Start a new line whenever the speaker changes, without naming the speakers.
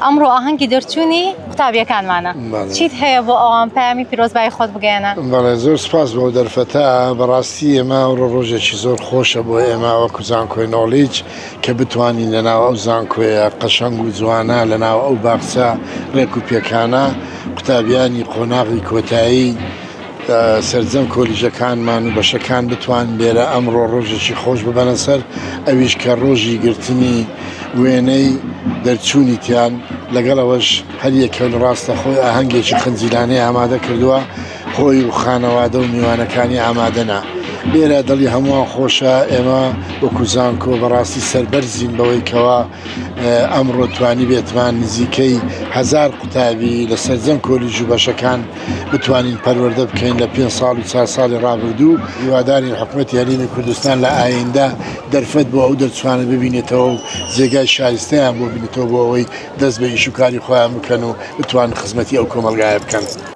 ئەمڕۆ ئاهەنگی دەرچوونی قوتابیەکانمانە چیت هەیە بۆ ئەوان پەیامی پیرۆزبایی خۆت بگەێنە؟
بەڵێ زۆر سپاس بۆ دەرفەتە بەڕاستی ئێمە ڕۆژێکی زۆر خۆشە بۆ ئێمە وەکو زانکۆی نۆڵیج کە بتوانین لەناو ئەو زانکۆیە قەشەنگ و جوانە لەناو ئەو باخچە ڕێک و پێکانە قوتابیانی قۆناغی کۆتایی سەرجەم کۆلیژەکانمان و بەشەکان بتوان لێرە ئەمڕۆ ڕۆژێکی خۆش ببەنە سەر ئەویش کە ڕۆژی گرتنی وێنەی دەرچوونیتیان لەگەڵەوەش هەر یەکە لە ڕاستە خۆی ئاهەنگێکی خەنجیلانەی ئامادە کردووە خۆی و خانەوادە و میوانەکانی ئامادەنا لێرە دڵی هەمووان خۆشە ئێمە وەکو زانکۆ بەڕاستی سەربەرزین بەوەی کەوە ئەمڕۆ توانی بێتمان نزیکەی 1000 قوتابی لە سەرجەم کۆلیژ و بەشەکان بتوانین پەروەردە بکەین لە 5 ساڵ و 4 ساڵی ڕابردوو هیوادارین حکوومەتی هەرێمی کوردستان لە ئایندە دەرفەت بۆ ئەو دەرچوانە ببینێتەوە و جێگای شایستەیان بۆ بینێتەوە بۆ ئەوەی دەست بە ئیش و کاری خۆیان بکەن و بتوان خزمەتی ئەو کۆمەلگایە بکەن.